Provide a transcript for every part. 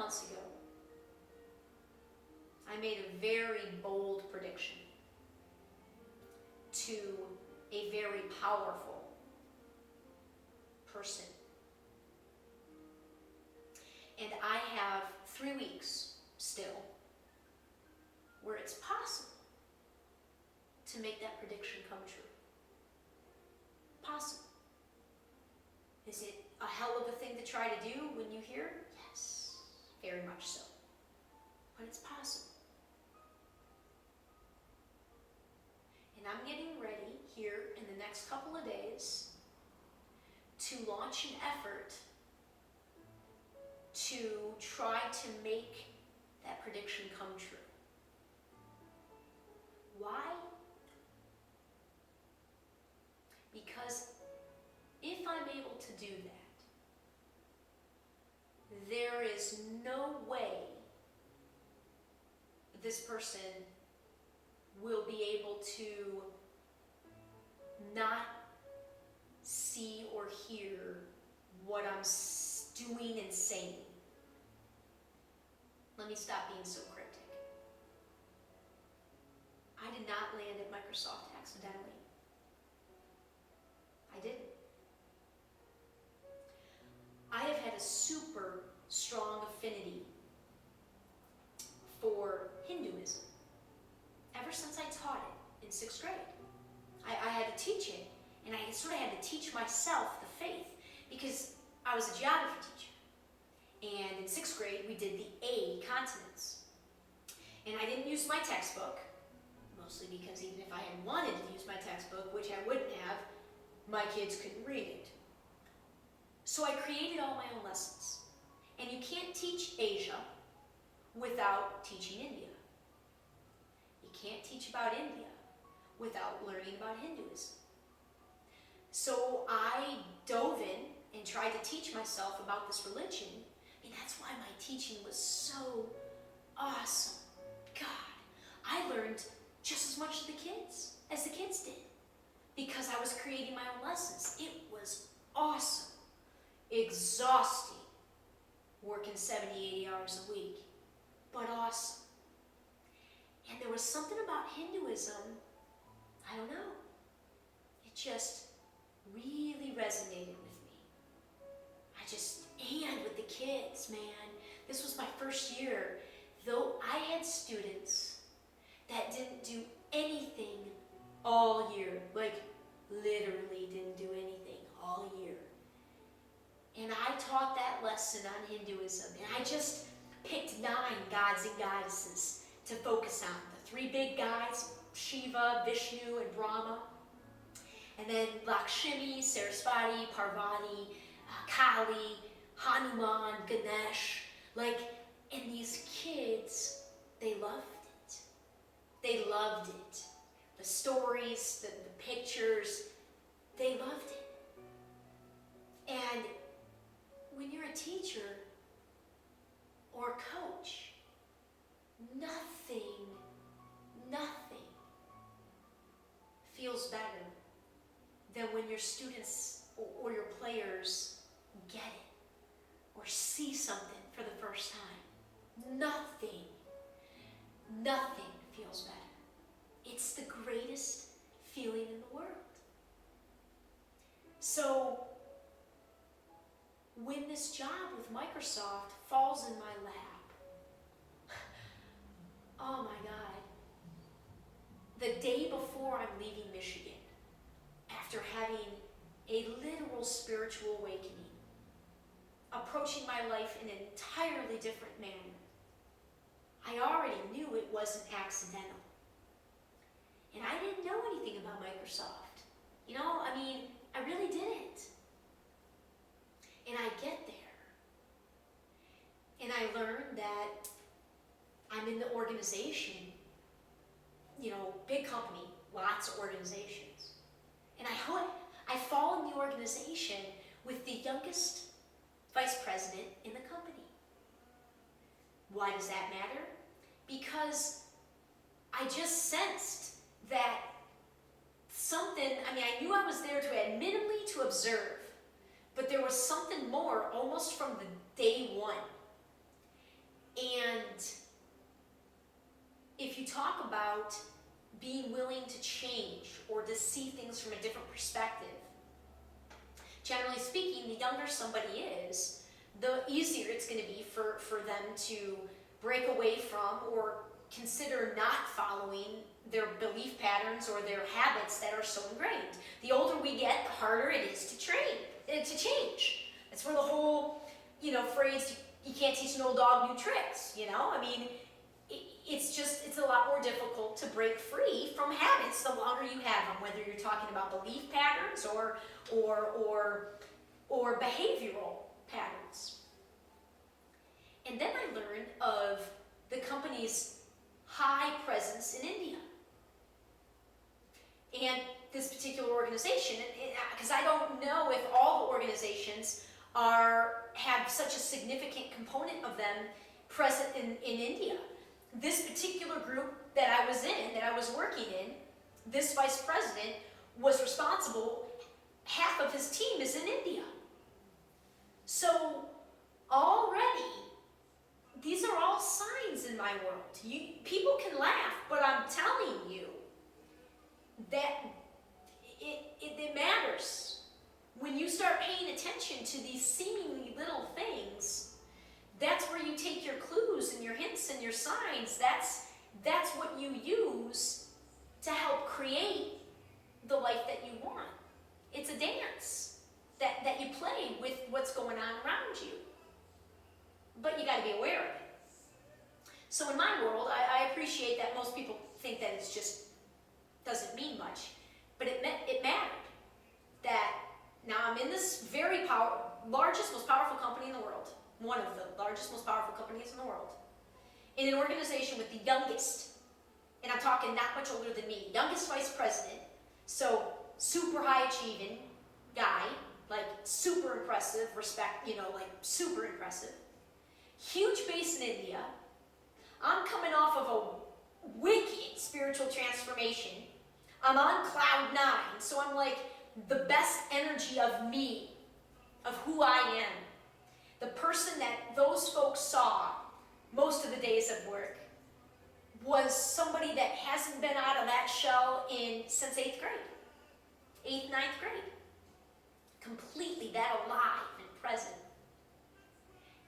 months ago, I made a very bold prediction to a very powerful person. And I have 3 weeks still where it's possible to make that prediction come true. Possible. Is it a hell of a thing to try to do when you hear? Yes, very much so. But it's possible. And I'm getting ready here in the next couple of days to launch an effort to try to make that prediction come true. Why? Because if I'm able to do that, there is no way this person will be able to not see or hear what I'm doing and saying. Let me stop being so cryptic. I did not land at Microsoft accidentally. I didn't. I have had a super strong affinity for Hinduism ever since I taught it in 6th grade. I had to teach it, and I sort of had to teach myself the faith because I was a geography teacher. And in 6th grade, we did the A continents. And I didn't use my textbook, mostly because even if I had wanted to use my textbook, which I wouldn't have, my kids couldn't read it. So I created all my own lessons. And you can't teach Asia without teaching India. You can't teach about India without learning about Hinduism. So I dove in and tried to teach myself about this religion, and that's why my teaching was so awesome. God, I learned just as much as the kids did, because I was creating my own lessons. It was awesome. Exhausting, working 70, 80 hours a week, but awesome. And there was something about Hinduism, I don't know, it just really resonated with me. And with the kids, man. This was my first year. Though I had students that didn't do anything all year, like literally didn't do anything all year. And I taught that lesson on Hinduism, and I just picked 9 gods and goddesses to focus on. The 3 big guys, Shiva, Vishnu, and Brahma. And then Lakshmi, Sarasvati, Parvati, Kali, Hanuman, Ganesh. And these kids, they loved it. They loved it. The stories, the pictures, they loved it. And when you're a teacher or a coach, nothing feels better than when your students or your players get it or see something for the first time. Nothing feels better. It's the greatest feeling in the world. So, when this job with Microsoft falls in my lap, oh my God, the day before I'm leaving Michigan, after having a literal spiritual awakening, approaching my life in an entirely different manner, I already knew it wasn't accidental. And I didn't know anything about Microsoft. I really didn't. And I get there. And I learned that I'm in the organization, big company, lots of organizations. And I fall in the organization with the youngest vice president in the company. Why does that matter? Because I just sensed that I knew I was there to admittedly to observe, but there was something more almost from the day one. And if you talk about being willing to change or to see things from a different perspective, generally speaking, the younger somebody is, the easier it's going to be for them to break away from or consider not following their belief patterns or their habits that are so ingrained. The older we get, the harder it is to change. That's where the whole, phrase, you can't teach an old dog new tricks, I mean, it's a lot more difficult to break free from habits the longer you have them, whether you're talking about belief patterns or behavioral patterns. And then I learned of the company's high presence in India. And this particular organization, because I don't know if all the organizations have such a significant component of them present in India. This particular group that I was working in, this vice president was responsible, half of his team is in India. So already, these are all signs in my world. People can laugh, but I'm telling you that it matters. When you start paying attention to these seemingly little things, that's where you take your clues and your hints and your signs. That's what you use to help create the life that you want. It's a dance that you play with what's going on around you. But you got to be aware of it. So in my world, I appreciate that most people think that it's just doesn't mean much. But it mattered that now I'm in this very largest, most powerful company in the world. One of the largest, most powerful companies in the world, in an organization with the youngest, and I'm talking not much older than me, youngest vice president, so super high achieving guy, like super impressive, like super impressive. Huge base in India. I'm coming off of a wicked spiritual transformation. I'm on cloud 9, so I'm like the best energy of me, of who I am. The person that those folks saw most of the days of work was somebody that hasn't been out of that shell since 8th grade. 8th, 9th grade. Completely that alive and present.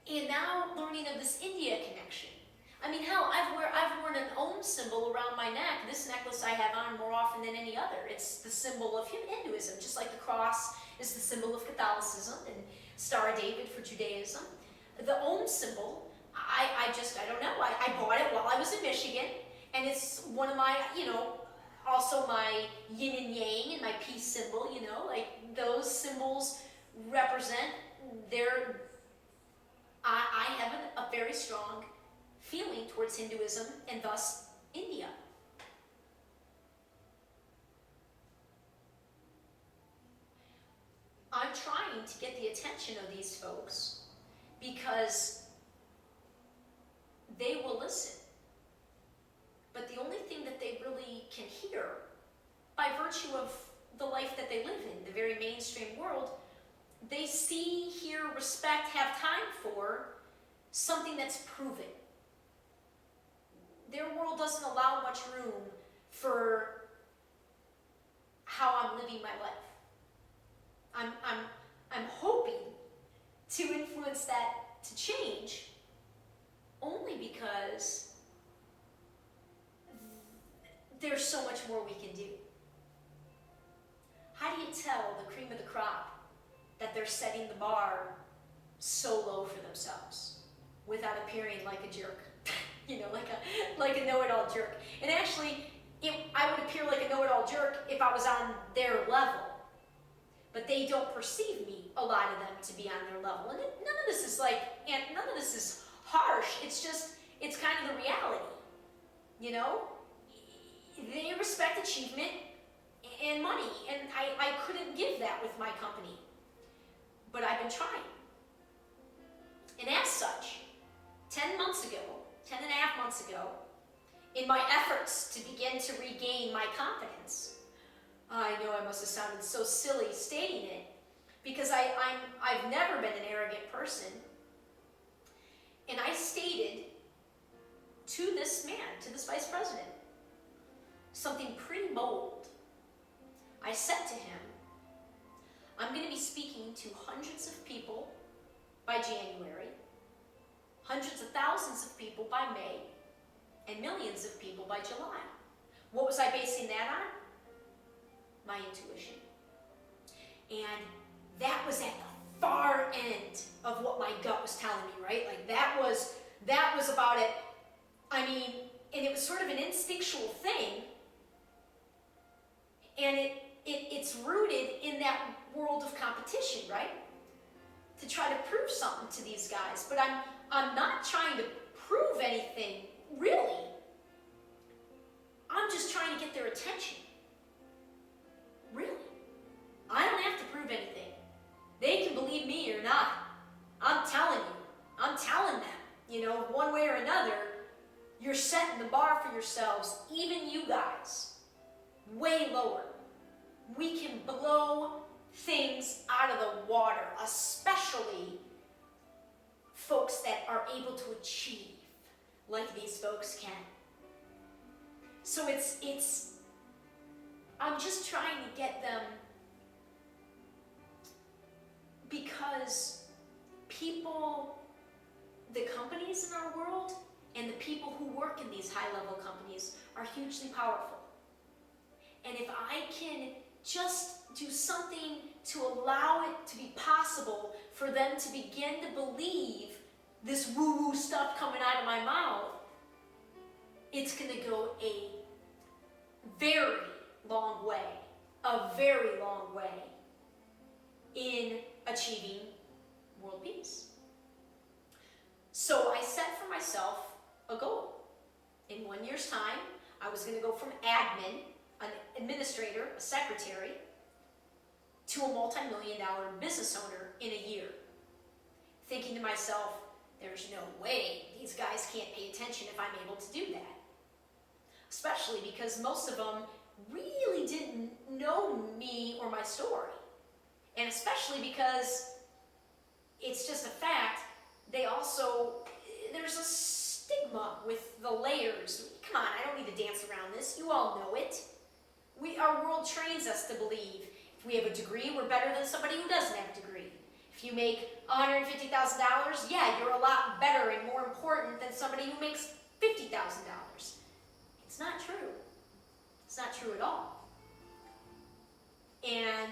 And now learning of this India connection. I mean, hell, I've worn an Om symbol around my neck. This necklace I have on more often than any other. It's the symbol of Hinduism, just like the cross is the symbol of Catholicism and Star of David for Judaism. The Om symbol, I don't know. I bought it while I was in Michigan, and it's one of my, also my yin and yang and my peace symbol, like those symbols represent I have a very strong feeling towards Hinduism and thus India. I'm trying to get the attention of these folks because they will listen. But the only thing that they really can hear, by virtue of the life that they live in, the very mainstream world, they see, hear, respect, have time for something that's proven. Their world doesn't allow much room for how I'm living my life. I'm hoping to influence that to change only because there's so much more we can do. How do you tell the cream of the crop that they're setting the bar so low for themselves without appearing like a jerk? like a know-it-all jerk. And actually, I would appear like a know-it-all jerk if I was on their level. But they don't perceive me, a lot of them, to be on their level. And none of this is harsh. It's kind of the reality. They respect achievement and money, and I couldn't give that with my company. But I've been trying. And as such, 10 and a half months ago, in my efforts to begin to regain my confidence, I know I must have sounded so silly stating it, because I've never been an arrogant person, and I stated to this man, to this vice president, something pretty bold. I said to him, I'm going to be speaking to hundreds of people by January, hundreds of thousands of people by May, and millions of people by July. What was I basing that on? My intuition. And that was at the far end of what my gut was telling me, right? Like that was about it. I mean, and it was sort of an instinctual thing, and it's rooted in that world of competition, right? To try to prove something to these guys. But I'm not trying to prove anything, really. I'm just trying to get their attention. Really. I don't have to prove anything. They can believe me or not. I'm telling you. I'm telling them. You know, one way or another, you're setting the bar for yourselves, even you guys, way lower. We can blow things out of the water, especially folks that are able to achieve like these folks can. So I'm just trying to get them, because people, the companies in our world and the people who work in these high-level companies are hugely powerful. And if I can just do something to allow it to be possible for them to begin to believe this woo-woo stuff coming out of my mouth, it's going to go a very long way, in achieving world peace. So I set for myself a goal. In 1 year's time, I was going to go from admin, an administrator, a secretary, to a multi-million-dollar business owner in a year. Thinking to myself, there's no way these guys can't pay attention if I'm able to do that. Especially because most of them really didn't know me or my story. And especially because it's just a fact, there's a stigma with the layers. Come on, I don't need to dance around this. You all know it. Our world trains us to believe if we have a degree, we're better than somebody who doesn't have a degree. If you make $150,000, yeah, you're a lot better and more important than somebody who makes $50,000. It's not true. It's not true at all. And